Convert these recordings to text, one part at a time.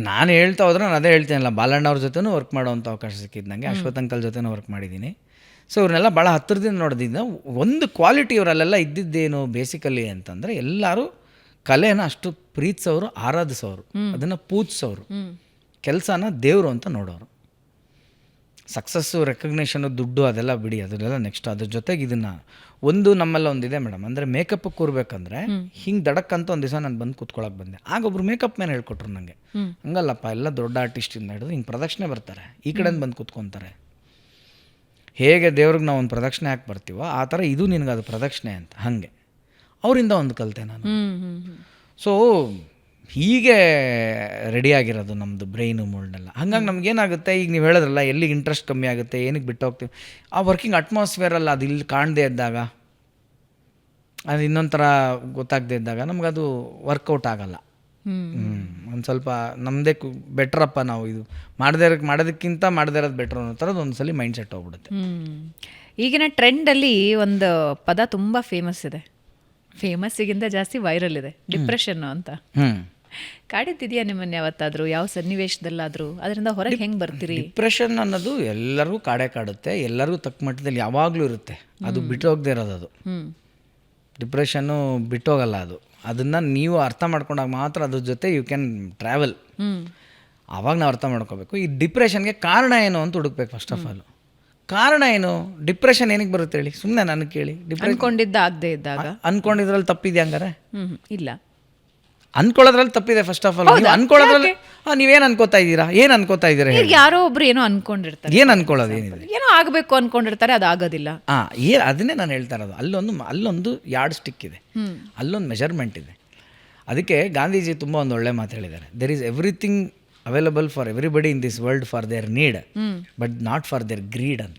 ನಾನು ಹೇಳ್ತಾ ಹೋದ್ರೆ ನಾನು ಅದೇ ಹೇಳ್ತೀನಲ್ಲ, ಬಾಲಣ್ಣ ಅವ್ರ ಜೊತೆನೂ ವರ್ಕ್ ಮಾಡೋವಂಥ ಅವಕಾಶ ಸಿಕ್ಕಿದ್ದು ನನಗೆ, ಅಶ್ವಥ್ ಅಂಕಲ್ ಜೊತೆನೂ ವರ್ಕ್ ಮಾಡಿದ್ದೀನಿ. ಸೊ ಇವ್ರನ್ನೆಲ್ಲ ಭಾಳ ಹತ್ತಿರದಿಂದ ನೋಡಿದ್ದಿಂದ ಒಂದು ಕ್ವಾಲಿಟಿ ಇವರಲ್ಲೆಲ್ಲ ಇದ್ದಿದ್ದೇನು ಬೇಸಿಕಲಿ ಅಂತಂದರೆ, ಎಲ್ಲರೂ ಕಲೆನ ಅಷ್ಟು ಪ್ರೀತಿಸೋರು, ಆರಾಧಿಸೋರು, ಅದನ್ನು ಪೂಜಿಸೋರು, ಕೆಲಸನ ದೇವರು ಅಂತ ನೋಡೋರು. ಸಕ್ಸಸ್ಸು, ರೆಕಗ್ನೇಷನು, ದುಡ್ಡು ಅದೆಲ್ಲ ಬಿಡಿ, ಅದನ್ನೆಲ್ಲ ನೆಕ್ಸ್ಟ್. ಅದ್ರ ಜೊತೆಗೆ ಇದನ್ನು ಒಂದು ನಮ್ಮೆಲ್ಲ ಒಂದಿದೆ ಮೇಡಮ್, ಅಂದರೆ ಮೇಕಪ್ ಕೂರ್ಬೇಕಂದ್ರೆ ಹಿಂಗೆ ದಡಕ್ಕಂತ ಒಂದು ದಿವಸ ನಾನು ಬಂದು ಕೂತ್ಕೊಳ್ಳೋಕೆ ಬಂದೆ. ಆಗ ಒಬ್ರು ಮೇಕಪ್ ಮ್ಯಾನ್ ಹೇಳ್ಕೊಟ್ರು ನನಗೆ, ಹಂಗಲ್ಲಪ್ಪ ಎಲ್ಲ ದೊಡ್ಡ ಆರ್ಟಿಸ್ಟಿಂದ ಹಿಡಿದು ಹಿಂಗೆ ಪ್ರದಕ್ಷಿಣೆ ಬರ್ತಾರೆ, ಈ ಕಡೆಯಿಂದ ಬಂದು ಕೂತ್ಕೊತಾರೆ, ಹೇಗೆ ದೇವ್ರಿಗೆ ನಾವು ಒಂದು ಪ್ರದಕ್ಷಿಣೆ ಹಾಕಿ ಬರ್ತೀವೋ ಆ ಥರ ಇದು ನಿನಗೆ ಅದು ಪ್ರದಕ್ಷಿಣೆ ಅಂತ. ಹಾಗೆ ಅವರಿಂದ ಒಂದು ಕಲಿತೆ ನಾನು. ಸೊ ಹೀಗೆ ರೆಡಿಯಾಗಿರೋದು ನಮ್ಮದು ಬ್ರೈನು ಮೋಲ್ಡೆಲ್ಲ. ಹಾಗಾಗಿ ನಮಗೇನಾಗುತ್ತೆ, ಈಗ ನೀವು ಹೇಳಿದ್ರಲ್ಲ ಎಲ್ಲಿಗೆ ಇಂಟ್ರೆಸ್ಟ್ ಕಮ್ಮಿ ಆಗುತ್ತೆ, ಏನಕ್ಕೆ ಬಿಟ್ಟು ಹೋಗ್ತೀವಿ, ಆ ವರ್ಕಿಂಗ್ ಅಟ್ಮಾಸ್ಫಿಯರಲ್ಲ ಅದು ಇಲ್ಲಿ ಕಾಣದೇ ಇದ್ದಾಗ, ಅದು ಇನ್ನೊಂದು ಥರ ಗೊತ್ತಾಗದೇ ಇದ್ದಾಗ ನಮಗದು ವರ್ಕೌಟ್ ಆಗಲ್ಲ. ಒಂದು ಸ್ವಲ್ಪ ನಮ್ಮದೇ ಬೆಟ್ರಪ್ಪ, ನಾವು ಇದು ಮಾಡೋದಕ್ಕಿಂತ ಮಾಡದೇ ಇರೋದು ಬೆಟ್ರ್ ಅನ್ನೋ ಥರದ್ದು ಒಂದು ಸಲ ಮೈಂಡ್ ಸೆಟ್ ಹೋಗ್ಬಿಡುತ್ತೆ. ಈಗಿನ ಟ್ರೆಂಡಲ್ಲಿ ಒಂದು ಪದ ತುಂಬ ಫೇಮಸ್ ಇದೆ, ಫೇಮಸ್ಸಿಗಿಂತ ಜಾಸ್ತಿ ವೈರಲ್ ಇದೆ, ಡಿಪ್ರೆಷನ್ನು ಅಂತ. ಕಾಡಿದ್ದಿದೆಯಾ ನಿಮ್ಮನ್ನು ಯಾವತ್ತಾದರೂ, ಯಾವ ಸನ್ನಿವೇಶದಲ್ಲಾದರೂ? ಅದರಿಂದ ಹೊರಗೆ ಹೆಂಗೆ ಬರ್ತೀರಿ? ಡಿಪ್ರೆಷನ್ ಅನ್ನೋದು ಎಲ್ಲರಿಗೂ ಕಾಡುತ್ತೆ, ಎಲ್ಲರಿಗೂ ತಕ್ಕ ಮಟ್ಟದಲ್ಲಿ ಯಾವಾಗಲೂ ಇರುತ್ತೆ, ಅದು ಬಿಟ್ಟು ಹೋಗದೆ ಇರೋದು. ಅದು ಡಿಪ್ರೆಷನ್ನು ಬಿಟ್ಟೋಗಲ್ಲ, ಅದನ್ನು ನೀವು ಅರ್ಥ ಮಾಡ್ಕೊಂಡಾಗ ಮಾತ್ರ ಅದ್ರ ಜೊತೆ ಯು ಕ್ಯಾನ್ ಟ್ರಾವೆಲ್. ಆವಾಗ ನಾವು ಅರ್ಥ ಮಾಡ್ಕೋಬೇಕು ಈ ಡಿಪ್ರೆಷನ್ಗೆ ಕಾರಣ ಏನು ಅಂತ ಹುಡುಕ್ಬೇಕು. ಫಸ್ಟ್ ಆಫ್ ಆಲ್ ಕಾರಣ ಏನು, ಡಿಪ್ರೆಷನ್ ಏನಕ್ಕೆ ಬರುತ್ತೆ ಹೇಳಿ, ಸುಮ್ಮನೆ ನನಗೆ ಕೇಳಿ. ಅನ್ಕೊಂಡಿದ್ದ ಆಗದೆ ಇದ್ದಾಗ ಅನ್ಕೊಂಡಿದ್ರಲ್ಲಿ ತಪ್ಪಿದೆ ಹಂಗಾರೆ? ಇಲ್ಲ, ಅನ್ಕೊಳ್ಳೋದ್ರಲ್ಲಿ ತಪ್ಪಿದೆ. ಫಸ್ಟ್ ಆಫ್ ಆಲ್ ನೀವು ಅನ್ಕೊಳ್ಳೋದ್ರಲ್ಲಿ ನೀವೇನು ಅನ್ಕೋತಾ ಇದ್ದೀರಾ, ಏನು ಅನ್ಕೋತಾ ಇದ್ದೀರಾ? ಯಾರೋ ಒಬ್ರು ಏನೋ ಅನ್ಕೊಂಡಿರ್ತಾರೆ, ಏನು ಅನ್ಕೊಳ್ಳೋದು ಏನಿದೆ, ಏನೋ ಆಗಬೇಕು ಅನ್ಕೊಂಡಿರ್ತಾರೆ, ಅದು ಆಗೋದಿಲ್ಲ. ಅದನ್ನೇ ನಾನು ಹೇಳ್ತಾ ಇರೋದು. ಅಲ್ಲೊಂದು ಯಾರ್ಡ್ ಸ್ಟಿಕ್ ಇದೆ, ಅಲ್ಲೊಂದು ಮೆಜರ್ಮೆಂಟ್ ಇದೆ. ಅದಕ್ಕೆ ಗಾಂಧೀಜಿ ತುಂಬ ಒಂದು ಒಳ್ಳೆ ಮಾತು ಹೇಳಿದ್ದಾರೆ, there is everything available for everybody in this world for their need but not for their greed ಅಂತ.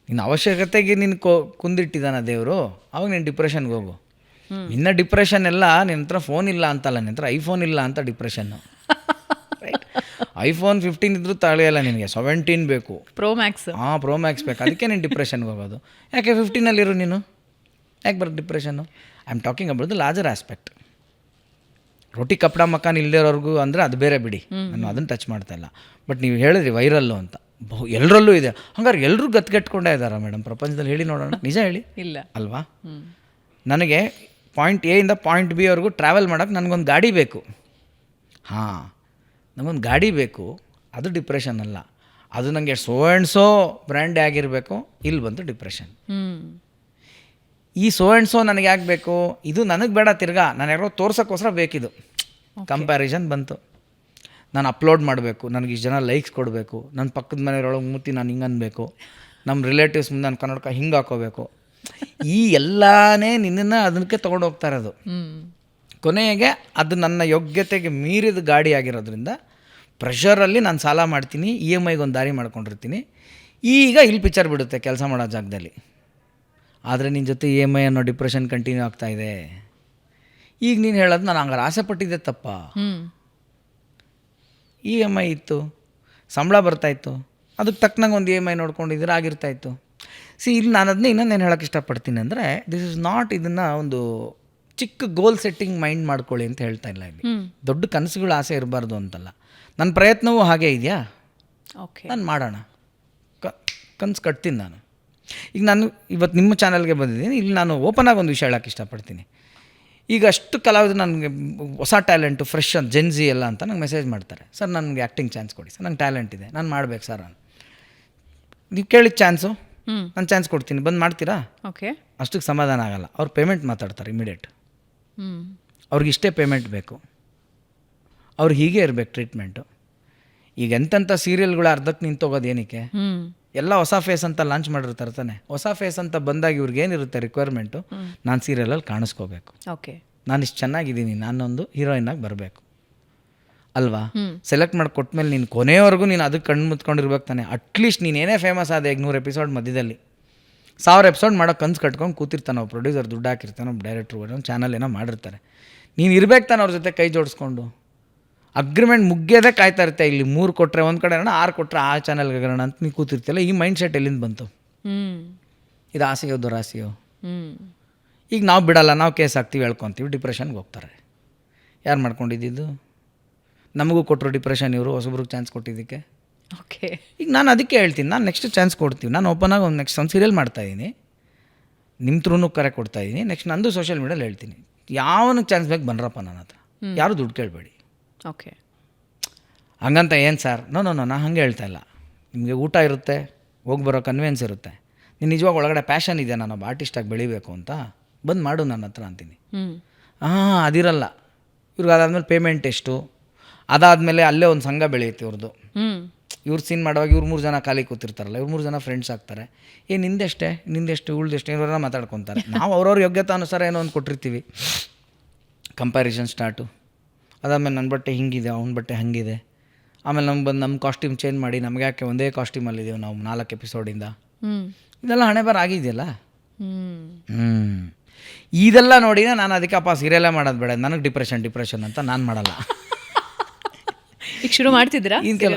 ನಿನ್ನ ಅವಶ್ಯಕತೆಗೆ ನೀನು ಕುಂದಿಟ್ಟಿದ್ದಾನ ದೇವರು, ಅವಾಗ ನೀನು ಡಿಪ್ರೆಷನ್ಗೆ ಹೋಗು. ನಿನ್ನ ಡಿಪ್ರೆಷನ್ ಎಲ್ಲ ನಿನ್ನ ಹತ್ರ ಫೋನ್ ಇಲ್ಲ ಅಂತಲ್ಲ, ನಿನ್ನ ಹತ್ರ ಐಫೋನ್ ಇಲ್ಲ ಅಂತ ಡಿಪ್ರೆಷನ್ನು. ರೈಟ್, ಐಫೋನ್ 15 ಇದ್ರೂ ತಾಳೆಯಲ್ಲ, ನಿನಗೆ 17 ಬೇಕು, ಪ್ರೋ ಮ್ಯಾಕ್ಸ್. ಪ್ರೋ ಮ್ಯಾಕ್ಸ್ ಬೇಕು, ಅದಕ್ಕೆ ನೀನು ಡಿಪ್ರೆಷನ್ಗೆ ಹೋಗೋದು. ಯಾಕೆ 15ನಲ್ಲಿರು ನೀನು, ಯಾಕೆ ಬರೋದು depression? I am talking about the larger aspect. ರೊಟ್ಟಿ ಕಪ್ಪಡ ಮಕಾನ್ ಇಲ್ಲದವ್ರಿಗೂ ಅಂದರೆ ಅದು ಬೇರೆ ಬಿಡಿ, ನಾನು ಅದನ್ನು ಟಚ್ ಮಾಡ್ತಾ ಇಲ್ಲ. ಬಟ್ ನೀವು ಹೇಳಿದ್ರಿ ವೈರಲ್ಲು ಅಂತ, ಎಲ್ಲರಲ್ಲೂ ಇದೆ. ಹಂಗಾರೆ ಎಲ್ಲರೂ ಗತ್ಗೆಟ್ಕೊಂಡೇ ಇದ್ದಾರಾ ಮೇಡಮ್ ಪ್ರಪಂಚದಲ್ಲಿ? ಹೇಳಿ ನೋಡೋಣ, ನಿಜ ಹೇಳಿ. ಇಲ್ಲ ಅಲ್ವಾ? ನನಗೆ ಪಾಯಿಂಟ್ ಎ ಇಂದ ಪಾಯಿಂಟ್ ಬಿ ಅವ್ರಿಗೂ ಟ್ರಾವೆಲ್ ಮಾಡೋಕ್ಕೆ ನನಗೊಂದು ಗಾಡಿ ಬೇಕು. ನನಗೊಂದು ಗಾಡಿ ಬೇಕು, ಅದು ಡಿಪ್ರೆಷನ್ ಅಲ್ಲ. ಅದು ನನಗೆ ಸೋ ಆ್ಯಂಡ್ ಸೋ ಬ್ರ್ಯಾಂಡೇ ಆಗಿರಬೇಕು, ಇಲ್ಲಿ ಬಂತು ಡಿಪ್ರೆಷನ್. ಈ ಸೋ ಆ್ಯಂಡ್ ಸೋ ನನಗೆ ಯಾಕೆ ಬೇಕು, ಇದು ನನಗೆ ಬೇಡ, ತಿರ್ಗಾ ನಾನು ಯಾರೋ ತೋರ್ಸೋಕ್ಕೋಸ್ಕರ ಬೇಕಿದು. ಕಂಪ್ಯಾರಿಸನ್ ಬಂತು, ನಾನು ಅಪ್ಲೋಡ್ ಮಾಡಬೇಕು, ನನಗೆ ಇಷ್ಟು ಜನ ಲೈಕ್ಸ್ ಕೊಡಬೇಕು, ನನ್ನ ಪಕ್ಕದ ಮನೆಯೊಳಗೆ ಮೂತಿ ನಾನು ಹಿಂಗೆ ಅನ್ಬೇಕು, ನಮ್ಮ ರಿಲೇಟಿವ್ಸ್ ಮುಂದೆ ನಾನು ಕನ್ನಡಕ ಹಿಂಗೆ ಹಾಕೋಬೇಕು, ಈ ಎಲ್ಲನೇ ನಿನ್ನನ್ನು ಅದಕ್ಕೆ ತೊಗೊಂಡು ಹೋಗ್ತಾ ಇರೋದು. ಕೊನೆಗೆ ಅದು ನನ್ನ ಯೋಗ್ಯತೆಗೆ ಮೀರಿದ ಗಾಡಿ ಆಗಿರೋದ್ರಿಂದ ಪ್ರೆಷರಲ್ಲಿ ನಾನು ಸಾಲ ಮಾಡ್ತೀನಿ, EMIಗೆ ಒಂದು ದಾರಿ ಮಾಡ್ಕೊಂಡಿರ್ತೀನಿ. ಈಗ ಇಲ್ಲಿ ಪಿಕ್ಚರ್ ಬಿಡುತ್ತೆ ಕೆಲಸ ಮಾಡೋ ಜಾಗದಲ್ಲಿ. ಆದರೆ ನಿನ್ನ ಜೊತೆ EMI ಅನ್ನೋ ಡಿಪ್ರೆಷನ್ ಕಂಟಿನ್ಯೂ ಆಗ್ತಾಯಿದೆ. ಈಗ ನೀನು ಹೇಳೋದು ನಾನು ಹಂಗಾರೆ ಆಸೆ ಪಟ್ಟಿದ್ದೆ ತಪ್ಪ. EMI ಇತ್ತು, ಸಂಬಳ ಬರ್ತಾಯಿತ್ತು, ಅದಕ್ಕೆ ತಕ್ಕನಂಗೆ ಒಂದು EMI ನೋಡ್ಕೊಂಡಿದ್ರೆ ಆಗಿರ್ತಾಯಿತ್ತು. ಇಲ್ಲಿ ನಾನು ಅದನ್ನೇ ಇನ್ನೊಂದೇನು ಹೇಳೋಕ್ಕೆ ಇಷ್ಟಪಡ್ತೀನಿ ಅಂದರೆ, ದಿಸ್ ಇಸ್ ನಾಟ್, ಇದನ್ನು ಒಂದು ಚಿಕ್ಕ ಗೋಲ್ ಸೆಟ್ಟಿಂಗ್ ಮೈಂಡ್ ಮಾಡ್ಕೊಳ್ಳಿ ಅಂತ ಹೇಳ್ತಾ ಇಲ್ಲ. ಇಲ್ಲಿ ದೊಡ್ಡ ಕನಸುಗಳು ಆಸೆ ಇರಬಾರ್ದು ಅಂತಲ್ಲ. ನನ್ನ ಪ್ರಯತ್ನವೂ ಹಾಗೇ ಇದೆಯಾ, ನಾನು ಮಾಡೋಣ, ಕನಸು ಕಟ್ತೀನಿ ನಾನು. ಈಗ ನಾನು ಇವತ್ತು ನಿಮ್ಮ ಚಾನಲ್ಗೆ ಬಂದಿದ್ದೀನಿ, ಇಲ್ಲಿ ನಾನು ಓಪನ್ ಆಗಿ ಒಂದು ವಿಷಯ ಹೇಳೋಕ್ಕೆ ಇಷ್ಟಪಡ್ತೀನಿ. ಈಗ ಅಷ್ಟು ಕಲಾವಿದರು ನನಗೆ ಹೊಸ ಟ್ಯಾಲೆಂಟು, ಫ್ರೆಶ್ ಅಂತ, ಜೆನ್ಜಿ ಎಲ್ಲ ಅಂತ ನಂಗೆ ಮೆಸೇಜ್ ಮಾಡ್ತಾರೆ, ಸರ್ ನನಗೆ ಆ್ಯಕ್ಟಿಂಗ್ ಚಾನ್ಸ್ ಕೊಡಿ ಸರ್, ನಂಗೆ ಟ್ಯಾಲೆಂಟ್ ಇದೆ, ನಾನು ಮಾಡ್ಬೇಕು ಸರ್. ನೀವು ಕೇಳಿದ ಚಾನ್ಸು, ನಾನು ಚಾನ್ಸ್ ಕೊಡ್ತೀನಿ, ಬಂದು ಮಾಡ್ತೀರಾ? ಓಕೆ, ಅಷ್ಟಕ್ಕೆ ಸಮಾಧಾನ ಆಗಲ್ಲ. ಅವ್ರು ಪೇಮೆಂಟ್ ಮಾತಾಡ್ತಾರೆ ಇಮಿಡಿಯೇಟ್. ಅವ್ರಿಗೆ ಇಷ್ಟೇ ಪೇಮೆಂಟ್ ಬೇಕು, ಅವ್ರಿಗೆ ಹೀಗೆ ಇರಬೇಕು ಟ್ರೀಟ್ಮೆಂಟು. ಈಗ ಎಂತೆಂಥ ಸೀರಿಯಲ್ಗಳು ಅರ್ಧಕ್ಕೆ ನಿಂತೋಗೋದು ಏನಕ್ಕೆ? ಎಲ್ಲ ಹೊಸ ಫೇಸ್ ಅಂತ ಲಾಂಚ್ ಮಾಡಿರ್ತಾರೆ ತಾನೆ. ಹೊಸ ಫೇಸ್ ಅಂತ ಬಂದಾಗ ಇವ್ರಿಗೆ ಏನಿರುತ್ತೆ ರಿಕ್ವೈರ್ಮೆಂಟು, ನಾನು ಸೀರಿಯಲಲ್ಲಿ ಕಾಣಿಸ್ಕೋಬೇಕು, ಓಕೆ, ನಾನು ಇಷ್ಟು ಚೆನ್ನಾಗಿದ್ದೀನಿ, ನಾನೊಂದು ಹೀರೋಯಿನಾಗಿ ಬರಬೇಕು ಅಲ್ವಾ? ಸೆಲೆಕ್ಟ್ ಮಾಡಿ ಕೊಟ್ಮೇಲೆ ನೀನು ಕೊನೆಯವರೆಗೂ ನೀನು ಅದಕ್ಕೆ ಕಣ್ಣು ಮುತ್ಕೊಂಡಿರ್ಬೇಕು ತಾನೆ. ಅಟ್ಲೀಸ್ಟ್ ನೀನೇನೇ ಫೇಮಸ್ ಆದ, ಈಗ 100 ಎಪಿಸೋಡ್ ಮಧ್ಯದಲ್ಲಿ 1000 ಎಪಿಸೋಡ್ ಮಾಡೋ ಕನ್ಸು ಕಟ್ಕೊಂಡು ಕೂತಿರ್ತಾನೆ ಒಬ್ಬ ಪ್ರೊಡ್ಯೂಸರ್, ದುಡ್ಡು ಹಾಕಿರ್ತಾನೆ, ಒಬ್ಬ ಡೈರೆಕ್ಟ್ರು, ಒಂದು ಚಾನಲ್ ಏನೋ ಮಾಡಿರ್ತಾರೆ. ನೀನು ಇರ್ಬೇಕು ತಾನೆ ಅವ್ರ ಜೊತೆ ಕೈ ಜೋಡಿಸ್ಕೊಂಡು. ಅಗ್ರಿಮೆಂಟ್ ಮುಗಿಯೋದೇ ಕಾಯ್ತಾ ಇರುತ್ತೆ. ಇಲ್ಲಿ 3 ಕೊಟ್ಟರೆ ಒಂದು ಕಡೆ 6 ಕೊಟ್ಟರೆ ಆ ಚಾನಲ್ಗೆ ಆಗೋಣ ಅಂತ ನೀವು ಕೂತಿರ್ತಿಲ್ಲ. ಈ ಮೈಂಡ್ ಸೆಟ್ ಎಲ್ಲಿಂದ ಬಂತು? ಇದು ಆಸೆಯೋ ದುರಾಸೆಯೋ? ಈಗ ನಾವು ಬಿಡಲ್ಲ, ನಾವು ಕೇಸ್ ಹಾಕ್ತೀವಿ, ಹೇಳ್ಕೊತೀವಿ, ಡಿಪ್ರೆಷನ್ಗೆ ಹೋಗ್ತಾರೆ. ಯಾರು ಮಾಡ್ಕೊಂಡಿದ್ದು? ನಮಗೂ ಕೊಟ್ಟರು ಡಿಪ್ರೆಷನ್ ಇವರು ಹೊಸಬ್ರಿಗೆ ಚಾನ್ಸ್ ಕೊಟ್ಟಿದ್ದಕ್ಕೆ. ಓಕೆ. ಈಗ ನಾನು ಅದಕ್ಕೆ ಹೇಳ್ತೀನಿ, ನಾನು ನೆಕ್ಸ್ಟ್ ಚಾನ್ಸ್ ಕೊಡ್ತೀವಿ. ನಾನು ಓಪನಾಗಿ ಒಂದು ನೆಕ್ಸ್ಟ್ ಒಂದು ಸೀರಿಯಲ್ ಮಾಡ್ತಾಯಿದ್ದೀನಿ, ನಿಮ್ಮ ಥ್ರೂ ಕರೆ ಕೊಡ್ತಾಯಿದ್ದೀನಿ. ನೆಕ್ಸ್ಟ್ ನಂದು ಸೋಷಿಯಲ್ ಮೀಡಿಯಲ್ಲಿ ಹೇಳ್ತೀನಿ, ಯಾವನಿಗೆ ಚಾನ್ಸ್ ಬೇಕು ಬನ್ರಪ್ಪ ನನ್ನ ಹತ್ರ, ಯಾರು ದುಡ್ಡು ಕೇಳಬೇಡಿ. ಓಕೆ. ಹಂಗಂತ ಏನು ಸರ್, ನೋ ನಾನು ಹಾಗೆ ಹೇಳ್ತಾ ಇಲ್ಲ. ನಿಮಗೆ ಊಟ ಇರುತ್ತೆ, ಹೋಗಿ ಬರೋ ಕನ್ವಿಯನ್ಸ್ ಇರುತ್ತೆ, ನೀನು ನಿಜವಾಗ ಒಳಗಡೆ ಪ್ಯಾಷನ್ ಇದೆ ನಾನೊಬ್ಬ ಆರ್ಟಿಸ್ಟಾಗಿ ಬೆಳಿಬೇಕು ಅಂತ, ಬಂದು ಮಾಡು ನನ್ನ ಹತ್ರ ಅಂತೀನಿ. ಅದಿರಲ್ಲ. ಇವ್ರಿಗೆ ಅದಾದಮೇಲೆ ಪೇಮೆಂಟ್ ಎಷ್ಟು, ಅದಾದಮೇಲೆ ಅಲ್ಲೇ ಒಂದು ಸಂಘ ಬೆಳೆಯುತ್ತೆ ಇವ್ರದ್ದು. ಇವ್ರು ಸೀನ್ ಮಾಡುವಾಗ ಇವ್ರು 3 ಜನ ಖಾಲಿ ಕೂತಿರ್ತಾರಲ್ಲ, ಇವ್ರು 3 ಜನ ಫ್ರೆಂಡ್ಸ್ ಆಗ್ತಾರೆ. ನಿಂದೆಷ್ಟೇ ಇವಳ್ದೆಷ್ಟೇ ಇವ್ರನ್ನ ಮಾತಾಡ್ಕೊತಾರೆ. ನಾವು ಅವ್ರವ್ರ ಯೋಗ್ಯತೆ ಅನುಸಾರ ಏನೋ ಒಂದು ಕೊಟ್ಟಿರ್ತೀವಿ. Comparison start. ಅದಾದಮೇಲೆ ನನ್ನ ಬಟ್ಟೆ ಹಿಂಗಿದೆ, ಅವ್ನ ಬಟ್ಟೆ ಹಾಗಿದೆ. ಆಮೇಲೆ ನಮ್ಗೆ ಬಂದು ನಮ್ಮ ಕಾಸ್ಟ್ಯೂಮ್ ಚೇಂಜ್ ಮಾಡಿ, ನಮ್ಗೆ ಯಾಕೆ ಒಂದೇ ಕಾಸ್ಟ್ಯೂಮಲ್ಲಿದ್ದೀವಿ ನಾವು 4 ಎಪಿಸೋಡಿಂದ. ಇದೆಲ್ಲ ಹಣೆ ಬರ ಆಗಿದೆಯಲ್ಲ. ಇದೆಲ್ಲ ನೋಡಿನ ನಾನು ಅದಕ್ಕಪ್ಪ ಸೀರಿಯಲ್ಲೇ ಮಾಡೋದು ಬೇಡ, ನನಗೆ ಡಿಪ್ರೆಷನ್ ಅಂತ ನಾನು ಮಾಡಲ್ಲ. ಈಗ ಶುರು ಮಾಡ್ತಿದ್ದೀರಾ?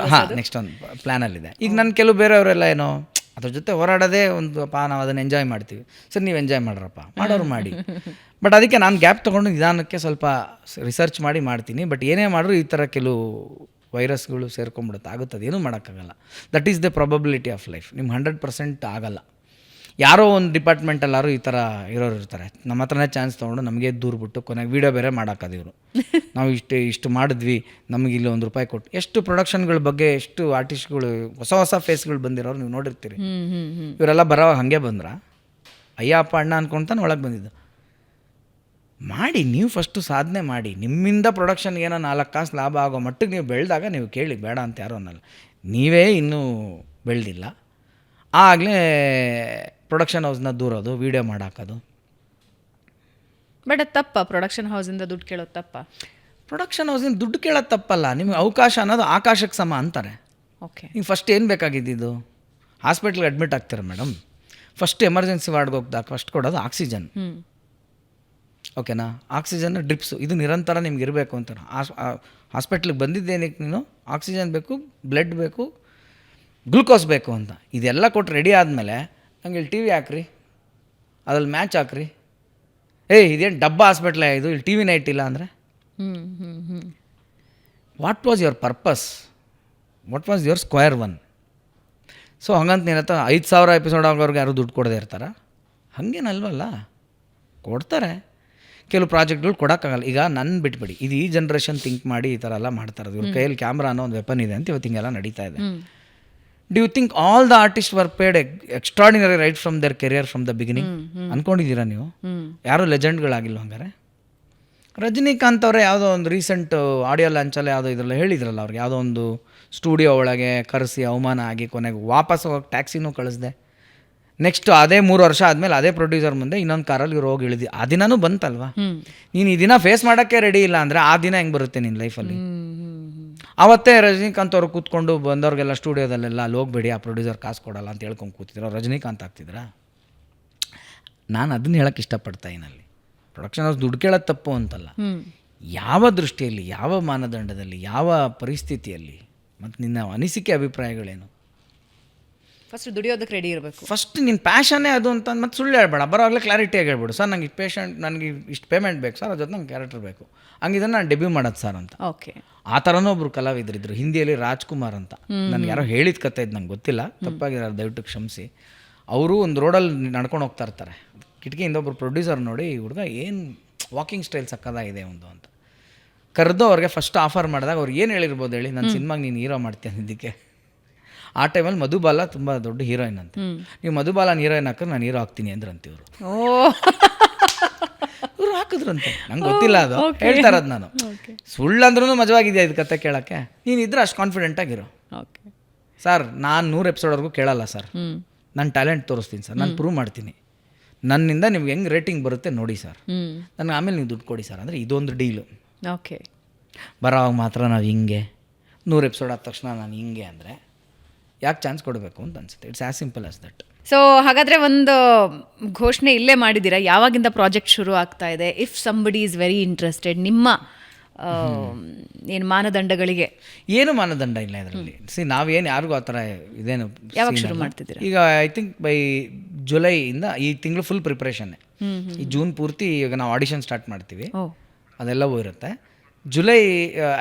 ನೆಕ್ಸ್ಟ್ ಒಂದು ಪ್ಲ್ಯಾನಲ್ಲಿದೆ. ಈಗ ನನ್ನ ಕೆಲವು ಬೇರೆಯವರೆಲ್ಲ ಏನೋ ಅದ್ರ ಜೊತೆ ಹೋರಾಡೋದೇ ಒಂದು ನಾವು ಅದನ್ನು ಎಂಜಾಯ್ ಮಾಡ್ತೀವಿ. ಸರ್ ನೀವು ಎಂಜಾಯ್ ಮಾಡ್ರಪ್ಪ, ಮಾಡೋರು ಮಾಡಿ. ಬಟ್ ಅದಕ್ಕೆ ನಾನು ಗ್ಯಾಪ್ ತೊಗೊಂಡು ನಿಧಾನಕ್ಕೆ ಸ್ವಲ್ಪ ರಿಸರ್ಚ್ ಮಾಡಿ ಮಾಡ್ತೀನಿ. ಬಟ್ ಏನೇ ಮಾಡಿದ್ರು ಈ ಥರ ಕೆಲವು ವೈರಸ್ಗಳು ಸೇರ್ಕೊಂಡ್ಬಿಡುತ್ತೆ, ಆಗುತ್ತದೆ, ಏನೂ ಮಾಡೋಕ್ಕಾಗಲ್ಲ. That is the probability of life. ನಿಮ್ಗೆ 100% ಆಗಲ್ಲ. ಯಾರೋ ಒಂದು ಡಿಪಾರ್ಟ್ಮೆಂಟಲ್ಲಾರು ಈ ಥರ ಇರೋರು ಇರ್ತಾರೆ, ನಮ್ಮ ಹತ್ರನೇ ಚಾನ್ಸ್ ತೊಗೊಂಡು ನಮಗೆ ದೂರ ಬಿಟ್ಟು ಕೊನೆಗೆ ವೀಡಿಯೋ ಬೇರೆ ಮಾಡೋಕ್ಕದು ಇವರು. ನಾವು ಇಷ್ಟು ಮಾಡಿದ್ವಿ, ನಮಗೆ ಇಲ್ಲಿ ₹1 ಕೊಟ್ಟು. ಎಷ್ಟು ಪ್ರೊಡಕ್ಷನ್ಗಳ ಬಗ್ಗೆ ಎಷ್ಟು ಆರ್ಟಿಸ್ಟ್ಗಳು ಹೊಸ ಫೇಸ್ಗಳು ಬಂದಿರೋರು ನೀವು ನೋಡಿರ್ತೀರಿ. ಇವರೆಲ್ಲ ಬರೋವಾಗ ಹಾಗೆ ಬಂದ್ರ, ಅಯ್ಯಪ್ಪ ಅಣ್ಣ ಅಂದ್ಕೊಳ್ತಾನೆ ಒಳಗೆ ಬಂದಿದ್ದು. ಮಾಡಿ, ನೀವು ಫಸ್ಟು ಸಾಧನೆ ಮಾಡಿ. ನಿಮ್ಮಿಂದ ಪ್ರೊಡಕ್ಷನ್ಗೆ ಏನೋ 4 ಕಾಸು ಲಾಭ ಆಗೋ ಮಟ್ಟಿಗೆ ನೀವು ಬೆಳೆದಾಗ ನೀವು ಕೇಳಿ, ಬೇಡ ಅಂತ ಯಾರೋ ಅನ್ನಲ್ಲ. ನೀವೇ ಇನ್ನೂ ಬೆಳೆದಿಲ್ಲ, ಆಗಲೇ ಪ್ರೊಡಕ್ಷನ್ ಹೌಸ್ನ ದೂರೋದು, ವೀಡಿಯೋ ಮಾಡಾಕೋದು. ಬಟ್ ಅದು ತಪ್ಪ? ಪ್ರೊಡಕ್ಷನ್ ಹೌಸಿಂದ ದುಡ್ಡು ಕೇಳೋದು ತಪ್ಪ? ಪ್ರೊಡಕ್ಷನ್ ಹೌಸಿಂದ ದುಡ್ಡು ಕೇಳೋದು ತಪ್ಪಲ್ಲ. ನಿಮಗೆ ಅವಕಾಶ ಅನ್ನೋದು ಆಕಾಶಕ್ಕೆ ಸಮ ಅಂತಾರೆ. ಓಕೆ. ನೀವು ಫಸ್ಟ್ ಏನು ಬೇಕಾಗಿದ್ದು, ಹಾಸ್ಪಿಟ್ಲಿಗೆ ಅಡ್ಮಿಟ್ ಆಗ್ತೀರ ಮೇಡಮ್, ಫಸ್ಟ್ ಎಮರ್ಜೆನ್ಸಿ ವಾರ್ಡ್ಗೆ ಹೋಗ್ದಾಗ ಫಸ್ಟ್ ಕೊಡೋದು ಆಕ್ಸಿಜನ್. ಓಕೆನಾ? ಆಕ್ಸಿಜನ್ ಡ್ರಿಪ್ಸು ಇದು ನಿರಂತರ ನಿಮ್ಗೆ ಇರಬೇಕು ಅಂತ. ಹಾಸ್ಪಿಟ್ಲಿಗೆ ಬಂದಿದ್ದೇನಕ್ಕೆ ನೀನು ಆಕ್ಸಿಜನ್ ಬೇಕು, ಬ್ಲಡ್ ಬೇಕು, ಗ್ಲೂಕೋಸ್ ಬೇಕು ಅಂತ. ಇದೆಲ್ಲ ಕೊಟ್ಟು ರೆಡಿ ಆದಮೇಲೆ ನಂಗೆ ಇಲ್ಲಿ ಟಿ ವಿ ಹಾಕ್ರಿ, ಅದ್ರಲ್ಲಿ ಮ್ಯಾಚ್ ಹಾಕ್ರಿ. ಇದೇನು ಡಬ್ಬ ಹಾಸ್ಪಿಟ್ಲೇ ಇದು, ಇಲ್ಲಿ ಟಿ ವಿನೇ ಇಟ್ಟಿಲ್ಲ ಅಂದರೆ what was your purpose, what was your square one? So ಹಂಗಂತ ನೀನತ್ತ 5,000 ಎಪಿಸೋಡ್ ಆಗೋರ್ಗೆ ಯಾರು ದುಡ್ಡು ಕೊಡದೇ ಇರ್ತಾರ? ಹಾಗೇನಲ್ವಲ್ಲ, ಕೊಡ್ತಾರೆ. ಕೆಲವು ಪ್ರಾಜೆಕ್ಟ್ಗಳು ಕೊಡೋಕ್ಕಾಗಲ್ಲ. ಈಗ ನನ್ನ ಬಿಟ್ಬಿಡಿ, ಇದು ಈ ಜನ್ರೇಷನ್ ಥಿಂಕ್ ಮಾಡಿ ಈ ಥರ ಎಲ್ಲ ಮಾಡ್ತಾರೆ. ಇವ್ರ ಕೈಯಲ್ಲಿ ಕ್ಯಾಮ್ರಾ ಅನ್ನೋ ಒಂದು ವೆಪನ್ ಇದೆ ಅಂತ ಇವತ್ತು ಹಿಂಗೆಲ್ಲ ನಡೀತಾ ಇದೆ. Do you think all the artist were paid extraordinary right from their career from the beginning? ಅಂದ್ಕೊಂಡಿದ್ದೀರಾ ನೀವು? ಯಾರೂ ಲೆಜೆಂಡ್ಗಳಾಗಿಲ್ಲ ಹಂಗಾರೆ? ರಜನಿಕಾಂತ್ ಅವರೇ ಯಾವುದೋ ಒಂದು ರೀಸೆಂಟ್ ಆಡಿಯೋ ಲಾಂಚಲ್ಲೇ ಯಾವುದೋ ಇದರಲ್ಲಿ ಹೇಳಿದ್ರಲ್ಲ, ಅವ್ರಿಗೆ ಯಾವುದೋ ಒಂದು ಸ್ಟುಡಿಯೋ ಒಳಗೆ ಕರೆಸಿ ಅವಮಾನ ಆಗಿ ಕೊನೆಗೆ ವಾಪಸ್ ಹೋಗೋಕೆ ಟ್ಯಾಕ್ಸಿನೂ ಕಳಿಸ್ದೆ. ನೆಕ್ಸ್ಟ್ ಅದೇ 3 ವರ್ಷ ಆದಮೇಲೆ ಅದೇ ಪ್ರೊಡ್ಯೂಸರ್ ಮುಂದೆ ಇನ್ನೊಂದು ಕಾರಲ್ಲಿ ಇವ್ರು ಹೋಗಿ ಇಳಿದು ಆ ದಿನನೂ ಬಂತಲ್ವಾ? ನೀನು ಈ ದಿನ ಫೇಸ್ ಮಾಡೋಕ್ಕೆ ರೆಡಿ ಇಲ್ಲ ಅಂದರೆ ಆ ದಿನ ಹೆಂಗೆ ಬರುತ್ತೆ ನಿನ್ನ ಲೈಫಲ್ಲಿ? ಆವತ್ತೇ ರಜನಿಕಾಂತ್ ಅವರು ಕೂತ್ಕೊಂಡು ಬಂದವ್ರಿಗೆಲ್ಲ ಸ್ಟುಡಿಯೋದಲ್ಲೆಲ್ಲ ಅಲ್ಲಿ ಹೋಗ್ಬೇಡಿ, ಆ ಪ್ರೊಡ್ಯೂಸರ್ ಕಾಸು ಕೊಡಲ್ಲ ಅಂತ ಹೇಳ್ಕೊಂಡು ಕೂತಿದ್ರು. ರಜನಿಕಾಂತ್ ಆಗ್ತಿದ್ರಾ? ನಾನು ಅದನ್ನ ಹೇಳೋಕ್ಕೆ ಇಷ್ಟಪಡ್ತಾ ಇಲ್ಲಿ, ಪ್ರೊಡಕ್ಷನ್ ಹೌಸ್ ದುಡ್ಡು ಕೇಳೋದು ತಪ್ಪು ಅಂತಲ್ಲ. ಯಾವ ದೃಷ್ಟಿಯಲ್ಲಿ, ಯಾವ ಮಾನದಂಡದಲ್ಲಿ, ಯಾವ ಪರಿಸ್ಥಿತಿಯಲ್ಲಿ, ಮತ್ತು ನಿನ್ನ ಅನಿಸಿಕೆ ಅಭಿಪ್ರಾಯಗಳೇನು? ಫಸ್ಟ್ ದುಡಿಯೋದಕ್ಕೆ ರೆಡಿ ಇರಬೇಕು. ಫಸ್ಟ್ ನಿನ್ನ ಪ್ಯಾಷನ್ನೇ ಅದು ಅಂತ ಮತ್ತು ಸುಳ್ಳು ಹೇಳ್ಬೇಡ. ಬರೋವಾಗಲೇ ಕ್ಲಾರಿಟಿಯಾಗಿ ಹೇಳ್ಬಿಡು, ಸರ್ ನಂಗೆ ನನಗೆ ಇಷ್ಟು ಪೇಮೆಂಟ್ ಬೇಕು ಸರ್, ಅದ್ರ ಜೊತೆ ನಂಗೆ ಕ್ಯಾರೆಕ್ಟರ್ ಬೇಕು, ಹಂಗಿದ್ರೆ ನಾನು ಡೆಬ್ಯೂ ಮಾಡೋದು ಸರ್ ಅಂತ. ಓಕೆ. ಆ ಥರನೂ ಒಬ್ಬರು ಕಲಾವಿದರಿದ್ದರು ಹಿಂದಿಯಲ್ಲಿ, ರಾಜ್ಕುಮಾರ್ ಅಂತ. ನನಗೆ ಯಾರೋ ಹೇಳಿದ ಕತೆ ಇದು ನಂಗೆ ಗೊತ್ತಿಲ್ಲ, ತಪ್ಪಾಗಿರೋ ದಯವಿಟ್ಟು ಕ್ಷಮಿಸಿ. ಅವರು ಒಂದು ರೋಡಲ್ಲಿ ನಡ್ಕೊಂಡು ಹೋಗ್ತಾ ಇರ್ತಾರೆ, ಕಿಟಕಿಯಿಂದ ಒಬ್ಬರು ಪ್ರೊಡ್ಯೂಸರ್ ನೋಡಿ ಈ ಹುಡುಗ ಏನು ವಾಕಿಂಗ್ ಸ್ಟೈಲ್ ಸಕ್ಕದಾಗಿದೆ ಒಂದು ಅಂತ ಕರೆದು ಅವ್ರಿಗೆ ಫಸ್ಟ್ ಆಫರ್ ಮಾಡಿದಾಗ ಅವ್ರು ಏನು ಹೇಳಿರ್ಬೋದು ಹೇಳಿ, ನನ್ನ ಸಿನಿಮಾಗೆ ನೀನು ಹೀರೋ ಮಾಡ್ತೀನಿ ಅಂದಿದ್ದಕ್ಕೆ. ಆ ಟೈಮಲ್ಲಿ ಮಧುಬಾಲ ತುಂಬ ದೊಡ್ಡ ಹೀರೋಯಿನ್ ಅಂತ. ನೀವು ಮಧುಬಾಲನ ಹೀರೋಯಿನ್ ಹಾಕಿದ್ರೆ ನಾನು ಹೀರೋ ಆಗ್ತೀನಿ ಅಂದ್ರಂತ ಇವರು. ಇವರು ಹಾಕಿದ್ರಂತೆ, ನಂಗೆ ಗೊತ್ತಿಲ್ಲ, ಅದು ಹೇಳ್ತಾರದು. ನಾನು ಸುಳ್ಳಂದ್ರೂ ಮಜವಾಗಿದೆಯಾ ಇದು ಕತೆ ಕೇಳೋಕ್ಕೆ? ನೀನು ಇದ್ರೆ ಅಷ್ಟು ಕಾನ್ಫಿಡೆಂಟಾಗಿರೋ. ಸರ್ ನಾನು 100 ಎಪಿಸೋಡ್ವರೆಗೂ ಕೇಳಲ್ಲ ಸರ್, ನಾನು ಟ್ಯಾಲೆಂಟ್ ತೋರಿಸ್ತೀನಿ ಸರ್, ನಾನು ಪ್ರೂವ್ ಮಾಡ್ತೀನಿ, ನನ್ನಿಂದ ನಿಮ್ಗೆ ಹೆಂಗೆ ರೇಟಿಂಗ್ ಬರುತ್ತೆ ನೋಡಿ ಸರ್, ನನಗೆ ಆಮೇಲೆ ನೀವು ದುಡ್ಡು ಕೊಡಿ ಸರ್ ಅಂದರೆ ಇದೊಂದು ಡೀಲು. ಓಕೆ. ಬರೋವಾಗ ಮಾತ್ರ ನಾವು ಹಿಂಗೆ 100 ಎಪಿಸೋಡ್ ಆದ ತಕ್ಷಣ ನಾನು ಹಿಂಗೆ ಅಂದರೆ ಯಾಕೆ ಚಾನ್ಸ್ ಕೊಡಬೇಕು ಅಂತ ಅನ್ಸುತ್ತೆ. It's as simple as that. So ಹಾಗಾದರೆ ಒಂದು ಘೋಷಣೆ ಇಲ್ಲೇ ಮಾಡಿದ್ದೀರಾ, ಯಾವಾಗಿಂದ ಪ್ರಾಜೆಕ್ಟ್ ಶುರು ಆಗ್ತಾ ಇದೆ? If somebody is very interested, ನಿಮ್ಮ ಏನು ಮಾನದಂಡಗಳಿಗೆ? ಏನು ಮಾನದಂಡ ಇಲ್ಲ ಇದರಲ್ಲಿ. ನಾವೇನು ಯಾರಿಗೂ ಆ ಥರ ಇದೇನು. ಯಾವಾಗ ಶುರು ಮಾಡ್ತಿದ್ದೀರಾ? ಈಗ ಐ ಥಿಂಕ್ ಬೈ ಜುಲೈಯಿಂದ ಈ ತಿಂಗಳು ಫುಲ್ ಪ್ರಿಪ್ರೇಷನ್ನೇ. ಈ ಜೂನ್ ಪೂರ್ತಿ ಈಗ ನಾವು ಆಡಿಷನ್ ಸ್ಟಾರ್ಟ್ ಮಾಡ್ತೀವಿ, ಅದೆಲ್ಲವೂ ಇರುತ್ತೆ. ಜುಲೈ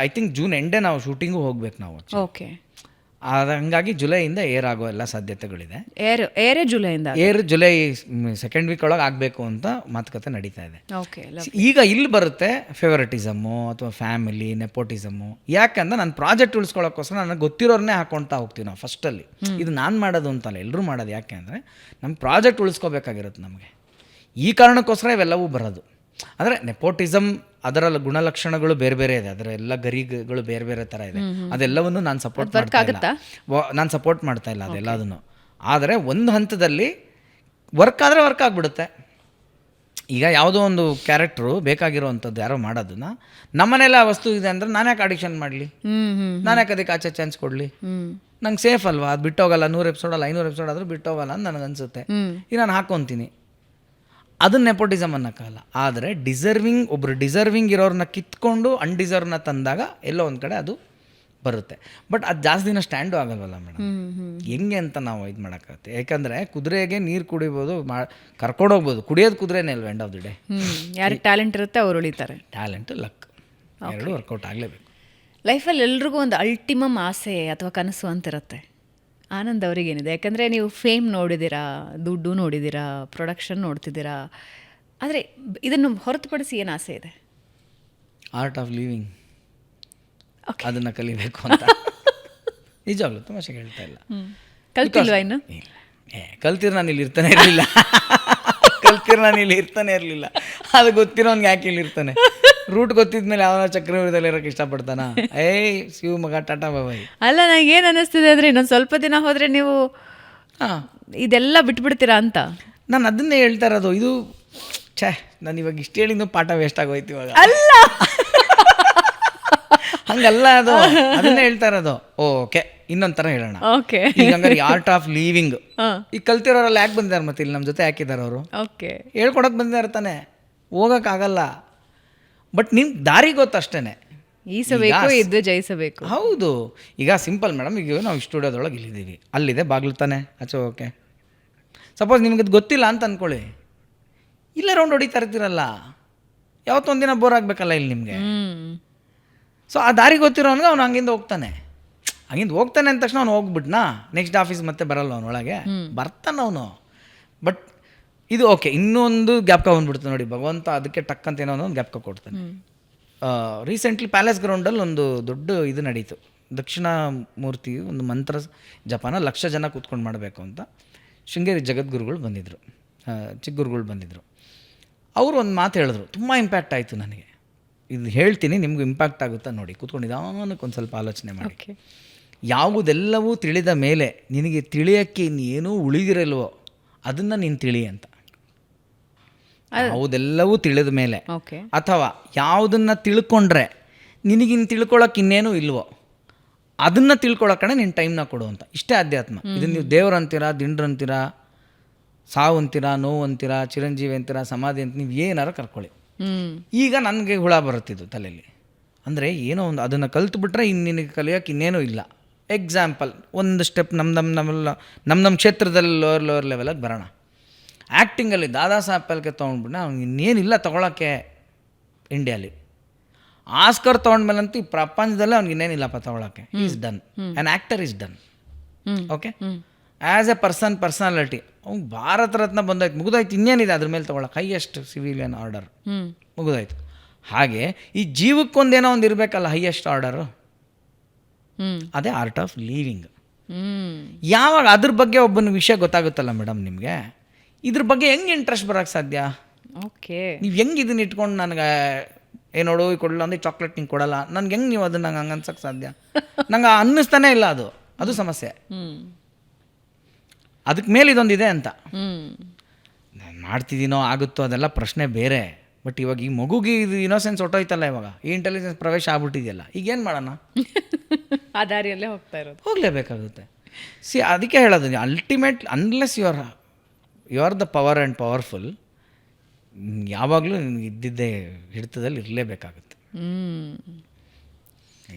ಐ ಥಿಂಕ್ ಜೂನ್ ಎಂಡೇ ನಾವು ಶೂಟಿಂಗು ಹೋಗ್ಬೇಕು ನಾವು. ಓಕೆ. ಹಂಗಾಗಿ ಜುಲೈಯಿಂದ ಏರ್ ಆಗೋ ಎಲ್ಲ ಸಾಧ್ಯತೆಗಳಿದೆ. ಏರೇ ಜುಲೈಯಿಂದ ಜುಲೈ ಸೆಕೆಂಡ್ ವೀಕ್ ಒಳಗೆ ಆಗಬೇಕು ಅಂತ ಮಾತುಕತೆ ನಡೀತಾ ಇದೆ. ಓಕೆ. ಈಗ ಇಲ್ಲಿ ಬರುತ್ತೆ ಫೇವರಿಟಿಸಮ್ಮು ಅಥವಾ ಫ್ಯಾಮಿಲಿ ನೆಪೋಟಿಸಮ್ಮು. ಯಾಕಂದ್ರೆ ನನ್ನ ಪ್ರಾಜೆಕ್ಟ್ ಉಳಿಸ್ಕೊಳ್ಳೋಕ್ಕೋಸ್ಕರ ನನಗೆ ಗೊತ್ತಿರೋರನ್ನೇ ಹಾಕೊಳ್ತಾ ಹೋಗ್ತೀವಿ ನಾವು ಫಸ್ಟಲ್ಲಿ. ಇದು ನಾನು ಮಾಡೋದು ಅಂತಲ್ಲ, ಎಲ್ಲರೂ ಮಾಡೋದು. ಯಾಕೆ ಅಂದರೆ ನಮ್ಮ ಪ್ರಾಜೆಕ್ಟ್ ಉಳಿಸ್ಕೋಬೇಕಾಗಿರುತ್ತೆ ನಮಗೆ. ಈ ಕಾರಣಕ್ಕೋಸ್ಕರ ಇವೆಲ್ಲವೂ ಬರೋದು. ಅಂದರೆ ನೆಪೋಟಿಸಮ್ ಅದರ ಗುಣಲಕ್ಷಣಗಳು ಬೇರೆ ಬೇರೆ ಇದೆ, ಅದರ ಎಲ್ಲ ಗರಿಗಳು ಬೇರೆ ಬೇರೆ ಥರ ಇದೆ. ಅದೆಲ್ಲವನ್ನು ನಾನು ಸಪೋರ್ಟ್ ಮಾಡ್ತಾ ಇಲ್ಲ ಅದೆಲ್ಲದನ್ನು. ಆದರೆ ಒಂದು ಹಂತದಲ್ಲಿ ವರ್ಕ್ ಆದರೆ ವರ್ಕ್ ಆಗಿಬಿಡುತ್ತೆ. ಈಗ ಯಾವುದೋ ಒಂದು ಕ್ಯಾರೆಕ್ಟ್ರು ಬೇಕಾಗಿರೋವಂಥದ್ದು ಯಾರೋ ಮಾಡೋದನ್ನ ನಮ್ಮನೆಲ್ಲ ಆ ವಸ್ತು ಇದೆ ಅಂದರೆ ನಾನು ಯಾಕೆ ಆಡಿಷನ್ ಮಾಡಲಿ, ನಾನು ಯಾಕೆ ಅದಕ್ಕೆ ಆಚೆ ಚಾನ್ಸ್ ಕೊಡಲಿ, ನಂಗೆ ಸೇಫ್ ಅಲ್ವಾ, ಅದು ಬಿಟ್ಟೋಗಲ್ಲ. 100 ಎಪಿಸೋಡಲ್ಲ 500 ಎಪಿಸೋಡ್ ಆದರೂ ಬಿಟ್ಟೋಗಲ್ಲ ಅಂತ ನನಗನ್ಸುತ್ತೆ. ಈಗ ನಾನು ಹಾಕ್ಕೊತೀನಿ. ಅದನ್ನ ನೆಪೋಟಿಸಮ್ ಅನ್ನೋಕ್ಕಲ್ಲ. ಆದರೆ ಒಬ್ಬರು ಡಿಸರ್ವಿಂಗ್ ಇರೋರನ್ನ ಕಿತ್ಕೊಂಡು ಅನ್ಡಿಸರ್ವ್ನ ತಂದಾಗ ಎಲ್ಲೋ ಒಂದು ಕಡೆ ಅದು ಬರುತ್ತೆ. ಬಟ್ ಅದು ಜಾಸ್ತಿ ದಿನ ಸ್ಟ್ಯಾಂಡು ಆಗಲ್ವಲ್ಲ ಮೇಡಮ್. ಹೆಂಗೆ ಅಂತ ನಾವು ಇದು ಮಾಡೋಕ್ಕಾಗುತ್ತೆ. ಯಾಕಂದರೆ ಕುದುರೆಗೆ ನೀರು ಕುಡಿಬೋದು, ಕರ್ಕೊಂಡೋಗ್ಬೋದು. ಕುಡಿಯೋದು ಕುದುರೆನೇ ಅಲ್ವ ಎಂಡ್ ಆಫ್ ದಿ ಡೇ. ಯಾರಿಗೆ ಟ್ಯಾಲೆಂಟ್ ಇರುತ್ತೆ ಅವ್ರು ಉಳಿತಾರೆ. ಟ್ಯಾಲೆಂಟು ಲಕ್ ಎರಡು ವರ್ಕೌಟ್ ಆಗಲೇಬೇಕು. ಲೈಫಲ್ಲಿ ಎಲ್ರಿಗೂ ಒಂದು ಅಲ್ಟಿಮಮ್ ಆಸೆ ಅಥವಾ ಕನಸು ಅಂತಿರುತ್ತೆ. ಆನಂದ್ ಅವರಿಗೇನಿದೆ? ಯಾಕಂದರೆ ನೀವು ಫೇಮ್ ನೋಡಿದ್ದೀರಾ, ದುಡ್ಡು ನೋಡಿದ್ದೀರಾ, ಪ್ರೊಡಕ್ಷನ್ ನೋಡ್ತಿದ್ದೀರಾ. ಆದರೆ ಇದನ್ನು ಹೊರತುಪಡಿಸಿ ಏನು ಆಸೆ ಇದೆ? ಆರ್ಟ್ ಆಫ್ ಲಿವಿಂಗ್, ಅದನ್ನು ಕಲಿಬೇಕು ಅಂತ. ನಿಜವಾಗ್ಲೂ ತಮಾಷೆಗೆ ಹೇಳ್ತಾ ಇಲ್ಲ. ಕಲ್ತಿಲ್ವಾ ಇನ್ನು? ಕಲ್ತಿರೋ ನಾನು ಇಲ್ಲಿ ಇರ್ತಾನೆ ಇರಲಿಲ್ಲ. ಅದು ಗೊತ್ತಿರೋನ್ಗೆ ಯಾಕೆ ಇಲ್ಲಿ ಇರ್ತಾನೆ? ರೂಟ್ ಗೊತ್ತಿದ್ಮೇಲೆ ಯಾವ ಚಕ್ರವೃತ್ತದಲ್ಲಿ ಇರೋಕ್ಕೆ ಇಷ್ಟಪಡ್ತಾನ? ಶಿವ ಮಗ ಟಾಟಾ ಬಾಬಾಯ್. ಅಲ್ಲ, ನನಗೆ ಏನು ಅನ್ನಿಸ್ತಿದೆ ಅಂದರೆ ಇನ್ನೊಂದು ಸ್ವಲ್ಪ ದಿನ ಹೋದರೆ ನೀವು ಇದೆಲ್ಲ ಬಿಟ್ಬಿಡ್ತೀರಾ ಅಂತ. ನಾನು ಅದನ್ನೇ ಹೇಳ್ತಾ ಇರೋದು. ಇದು ನಾನು ಇವಾಗ ಇಷ್ಟು ಹೇಳಿದ್ದು ಪಾಠ ವೇಸ್ಟ್ ಆಗೋಯ್ತು ಇವಾಗ. ಅಲ್ಲ, ಹಂಗಲ್ಲ, ಅದು ಅದನ್ನೇ ಹೇಳ್ತಾ ಇರೋದು. ಓಕೆ, ಇನ್ನೊಂದು ಥರ ಹೇಳೋಣ. ಓಕೆ, ಈಗ ಹಂಗಾರೆ ಆರ್ಟ್ ಆಫ್ ಲಿವಿಂಗ್ ಈಗ ಕಲ್ತಿರೋರೆಲ್ಲ ಯಾಕೆ ಬಂದಿದ್ದಾರೆ ಮತ್ತೆ ಇಲ್ಲಿ ನಮ್ಮ ಜೊತೆ ಯಾಕಿದ್ದಾರೆ ಅವರು? ಓಕೆ, ಹೇಳ್ಕೊಡಕ್ಕೆ ಬಂದಿದ್ದಾರೆ ತಾನೆ, ಹೋಗೋಕ್ಕಾಗಲ್ಲ. ಬಟ್ ನಿಮ್ಗೆ ದಾರಿ ಗೊತ್ತಷ್ಟೇ. ಈಸಬೇಕು, ಇದ್ದು ಜಯಿಸಬೇಕು. ಹೌದು. ಈಗ ಸಿಂಪಲ್ ಮೇಡಮ್, ಈಗ ನಾವು ಸ್ಟುಡಿಯೋದೊಳಗೆ ಇಲ್ಲಿದ್ದೀವಿ, ಅಲ್ಲಿದೆ ಬಾಗಿಲು ತಾನೆ ಆಚೆ ಹೋಗೋಕ್ಕೆ. ಸಪೋಸ್ ನಿಮ್ಗೆ ಅದು ಗೊತ್ತಿಲ್ಲ ಅಂತ ಅಂದ್ಕೊಳ್ಳಿ, ಇಲ್ಲೇ ರೌಂಡ್ ಹೊಡಿತಾ ಇರ್ತೀರಲ್ಲ, ಯಾವತ್ತೊಂದಿನ ಬೋರ್ ಆಗಬೇಕಲ್ಲ ಇಲ್ಲಿ ನಿಮಗೆ. ಸೊ ಆ ದಾರಿ ಗೊತ್ತಿರೋನ್ಗೆ ಅವ್ನು ಹಂಗಿಂದ ಹೋಗ್ತಾನೆ ಅಂದ ತಕ್ಷಣ ಅವ್ನು ಹೋಗ್ಬಿಟ್ನಾ ನೆಕ್ಸ್ಟ್ ಆಫೀಸ್ ಮತ್ತೆ ಬರಲ್ಲ ಅವನೊಳಗೆ, ಬರ್ತಾನೆ ಅವನು. ಬಟ್ ಇದು ಓಕೆ, ಇನ್ನೊಂದು ಜ್ಞಾಪಕ ಬಂದ್ಬಿಡ್ತಾನೆ ನೋಡಿ, ಭಗವಂತ ಅದಕ್ಕೆ ಟಕ್ಕಂತ ಏನೋ ಒಂದು ಜ್ಞಾಪಕ ಕೊಡ್ತಾನೆ. ರೀಸೆಂಟ್ಲಿ ಪ್ಯಾಲೇಸ್ ಗ್ರೌಂಡಲ್ಲಿ ಒಂದು ದೊಡ್ಡ ಇದು ನಡೀತು, ದಕ್ಷಿಣ ಮೂರ್ತಿ ಒಂದು ಮಂತ್ರ ಜಪಾನ 1,00,000 ಜನ ಕೂತ್ಕೊಂಡು ಮಾಡಬೇಕು ಅಂತ. ಶೃಂಗೇರಿ ಜಗದ್ಗುರುಗಳು ಬಂದಿದ್ದರು, ಚಿಕ್ಕಗುರುಗಳು ಬಂದಿದ್ದರು. ಅವರು ಒಂದು ಮಾತು ಹೇಳಿದ್ರು, ತುಂಬ ಇಂಪ್ಯಾಕ್ಟ್ ಆಯಿತು ನನಗೆ. ಇದು ಹೇಳ್ತೀನಿ, ನಿಮಗೂ ಇಂಪ್ಯಾಕ್ಟ್ ಆಗುತ್ತಾ ನೋಡಿ, ಕೂತ್ಕೊಂಡು ನಿಧಾನಕ್ಕೆ ಒಂದು ಸ್ವಲ್ಪ ಆಲೋಚನೆ ಮಾಡಿ. ಯಾವುದೆಲ್ಲವೂ ತಿಳಿದ ಮೇಲೆ ನಿನಗೆ ತಿಳಿಯೋಕ್ಕೆ ಇನ್ನೇನೂ ಉಳಿದಿರಲ್ವೋ ಅದನ್ನು ನೀನು ತಿಳಿ ಅಂತ. ಯಾವುದೆಲ್ಲವೂ ತಿಳಿದ ಮೇಲೆ, ಅಥವಾ ಯಾವುದನ್ನು ತಿಳ್ಕೊಂಡ್ರೆ ನಿನಗಿನ್ನು ತಿಳ್ಕೊಳಕ್ಕೆ ಇನ್ನೇನೂ ಇಲ್ವೋ ಅದನ್ನು ತಿಳ್ಕೊಳಕ್ಕಣೆ ನೀನು ಟೈಮ್ನ ಕೊಡು ಅಂತ. ಇಷ್ಟೇ ಅಧ್ಯಾತ್ಮ. ಇದನ್ನು ನೀವು ದೇವ್ರಂತೀರ, ದಿಂಡ್ರಂತೀರ, ಸಾವು ಅಂತೀರ, ನೋವು ಅಂತೀರ, ಚಿರಂಜೀವಿ ಅಂತೀರ, ಸಮಾಧಿ ಅಂತ ನೀವು ಏನಾರು ಕರ್ಕೊಳ್ಳಿ. ಈಗ ನನಗೆ ಹುಳ ಬರುತ್ತಿದ್ದು ತಲೆಯಲ್ಲಿ. ಅಂದರೆ ಏನೋ ಒಂದು ಅದನ್ನು ಕಲ್ತ್ಬಿಟ್ರೆ ಇನ್ನು ನಿನಗೆ ಕಲಿಯೋಕೆ ಇನ್ನೇನೂ ಇಲ್ಲ. ಎಕ್ಸಾಂಪಲ್, ಒಂದು ಸ್ಟೆಪ್ ನಮ್ಮ ಕ್ಷೇತ್ರದಲ್ಲಿ ಲೋವರ್ ಲೆವೆಲಾಗಿ ಬರೋಣ. ಆ್ಯಕ್ಟಿಂಗಲ್ಲಿ ದಾದಾ ಸಾಹೇಬ್ ಫಾಲ್ಕೆ ತೊಗೊಂಡ್ಬಿಟ್ಟು ಅವ್ನಿಗೆ ಇನ್ನೇನಿಲ್ಲ ತೊಗೊಳಕ್ಕೆ ಇಂಡಿಯಾಲಿ. ಆಸ್ಕರ್ ತೊಗೊಂಡ್ಮೇಲಂತೂ ಈ ಪ್ರಪಂಚದಲ್ಲೇ ಅವ್ನಿಗೆ ಇನ್ನೇನಿಲ್ಲಪ್ಪ ತೊಗೊಳಕ್ಕೆ. Is done, an actor is done. Okay, as A personality ಅವ್ನು ಭಾರತ ರತ್ನ ಬಂದಾಯ್ತು, ಮುಗಿದೋಯ್ತು. ಇನ್ನೇನಿದೆ ಅದ್ರ ಮೇಲೆ ತೊಗೊಳಕ್ಕೆ? ಹೈಯೆಸ್ಟ್ ಸಿವಿಲಿಯನ್ ಆರ್ಡರ್ ಮುಗಿದೋಯ್ತು. ಹಾಗೆ ಈ ಜೀವಕ್ಕೊಂದೇನೋ ಒಂದು ಇರಬೇಕಲ್ಲ ಹೈಯೆಸ್ಟ್ ಆರ್ಡರು, ಅದೇ ಆರ್ಟ್ ಆಫ್ ಲಿವಿಂಗ್. ಯಾವಾಗ ಅದ್ರ ಬಗ್ಗೆ ಒಬ್ಬನ ವಿಷಯ ಗೊತ್ತಾಗುತ್ತಲ್ಲ ಮೇಡಮ್ ನಿಮಗೆ, ಇದ್ರ ಬಗ್ಗೆ ಹೆಂಗೆ ಇಂಟ್ರೆಸ್ಟ್ ಬರೋಕ್ಕೆ ಸಾಧ್ಯ? ಓಕೆ, ನೀವು ಹೆಂಗೆ ಇದನ್ನ ಇಟ್ಕೊಂಡು ನನಗೆ ಏನೋಡು ಕೊಡಲ್ಲ ಅಂದರೆ ಚಾಕ್ಲೇಟ್ ನಿಂಗೆ ಕೊಡಲ್ಲ, ನನ್ಗೆ ಹೆಂಗೆ ನೀವು ಅದನ್ನು ನಂಗೆ ಹಂಗೆ ಅನ್ಸೋಕ್ಕೆ ಸಾಧ್ಯ? ನಂಗೆ ಅನ್ನಿಸ್ತಾನೆ ಇಲ್ಲ, ಅದು ಸಮಸ್ಯೆ. ಅದಕ್ಕೆ ಮೇಲೆ ಇದೊಂದಿದೆ ಅಂತ ನಾನು ಮಾಡ್ತಿದ್ದೀನೋ ಆಗುತ್ತೋ ಅದೆಲ್ಲ ಪ್ರಶ್ನೆ ಬೇರೆ. ಬಟ್ ಇವಾಗ ಈ ಮಗುಗೆ ಇದು ಇನೋಸೆನ್ಸ್ ಹೊಟ್ಟೋಯ್ತಲ್ಲ, ಇವಾಗ ಈ ಇಂಟೆಲಿಜೆನ್ಸ್ ಪ್ರವೇಶ ಆಗ್ಬಿಟ್ಟಿದೆಯಲ್ಲ, ಈಗೇನು ಮಾಡೋಣ? ಆ ದಾರಿಯಲ್ಲೇ ಹೋಗಲೇಬೇಕಾಗುತ್ತೆ. ಅದಕ್ಕೆ ಹೇಳೋದು, ultimate unless you are the power and powerful, ಯಾವಾಗಲೂ ನಿನಗೆ ಇದ್ದಿದ್ದೇ ಹಿಡಿತದಲ್ಲಿ ಇರಲೇಬೇಕಾಗುತ್ತೆ,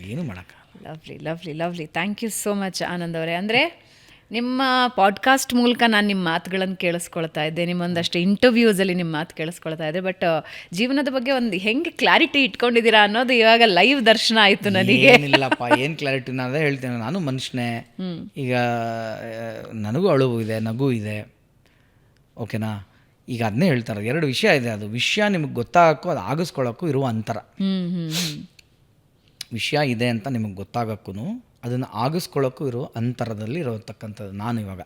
ಏನು ಮಾಡೋಕ್ಕಾಗಲ್ಲ. Lovely lovely lovely. Thank you so much Anand ಅವರೇ. ಅಂದರೆ ನಿಮ್ಮ ಪಾಡ್ಕಾಸ್ಟ್ ಮೂಲಕ ನಾನು ನಿಮ್ಮ ಮಾತುಗಳನ್ನು ಕೇಳಿಸ್ಕೊಳ್ತಾ ಇದ್ದೆ, ನಿಮ್ಮೊಂದಷ್ಟು ಇಂಟರ್ವ್ಯೂಸಲ್ಲಿ ನಿಮ್ಮ ಮಾತು ಕೇಳಿಸ್ಕೊಳ್ತಾ ಇದ್ದೆ. ಬಟ್ ಜೀವನದ ಬಗ್ಗೆ ಒಂದು ಹೆಂಗೆ ಕ್ಲಾರಿಟಿ ಇಟ್ಕೊಂಡಿದ್ದೀರಾ ಅನ್ನೋದು ಇವಾಗ ಲೈವ್ ದರ್ಶನ ಆಯಿತು ನನಗೆ. ಏನಿಲ್ಲಪ್ಪ, ಏನು ಕ್ಲಾರಿಟಿ, ನಾನು ಅದೇ ಹೇಳ್ತೇನೆ, ನಾನು ಮನುಷ್ಯನೇ. ಈಗ ನನಗೂ ಅಳುವು ಇದೆ, ನಗು ಇದೆ, ಓಕೆನಾ. ಈಗ ಅದನ್ನೇ ಹೇಳ್ತಾರೆ, 2 ವಿಷಯ ಇದೆ. ಅದು ವಿಷಯ ನಿಮಗೆ ಗೊತ್ತಾಗೋಕ್ಕೂ ಅದು ಆಗಿಸ್ಕೊಳ್ಳೋಕ್ಕೂ ಇರುವ ಅಂತರ. ವಿಷಯ ಇದೆ ಅಂತ ನಿಮಗೆ ಗೊತ್ತಾಗೋಕ್ಕೂ ಅದನ್ನು ಆಗಿಸ್ಕೊಳ್ಳೋಕ್ಕೂ ಇರೋ ಅಂತರದಲ್ಲಿ ಇರತಕ್ಕಂಥದ್ದು. ನಾನು ಇವಾಗ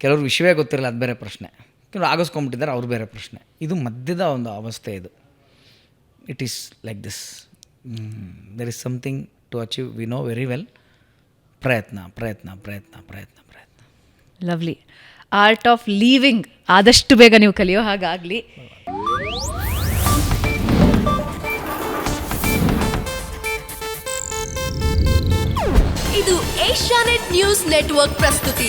ಕೆಲವರು ವಿಷಯವೇ ಗೊತ್ತಿರಲ್ಲ, ಅದು ಬೇರೆ ಪ್ರಶ್ನೆ. ಕೆಲವರು ಆಗಿಸ್ಕೊಂಡ್ಬಿಟ್ಟಿದ್ದಾರೆ, ಅವ್ರು ಬೇರೆ ಪ್ರಶ್ನೆ. ಇದು ಮಧ್ಯದ ಒಂದು ಅವಸ್ಥೆ. ಇದು it is like this. There is something to achieve, we know very well. ಪ್ರಯತ್ನ ಪ್ರಯತ್ನ ಪ್ರಯತ್ನ ಪ್ರಯತ್ನ ಪ್ರಯತ್ನ. ಲವ್ಲಿ. ಆರ್ಟ್ ಆಫ್ ಲೀವಿಂಗ್ ಆದಷ್ಟು ಬೇಗ ನೀವು ಕಲಿಯೋ ಹಾಗಾಗಲಿ. ಇದು ಏಷ್ಯಾನೆಟ್ ನ್ಯೂಸ್ ನೆಟ್ವರ್ಕ್ ಪ್ರಸ್ತುತಿ.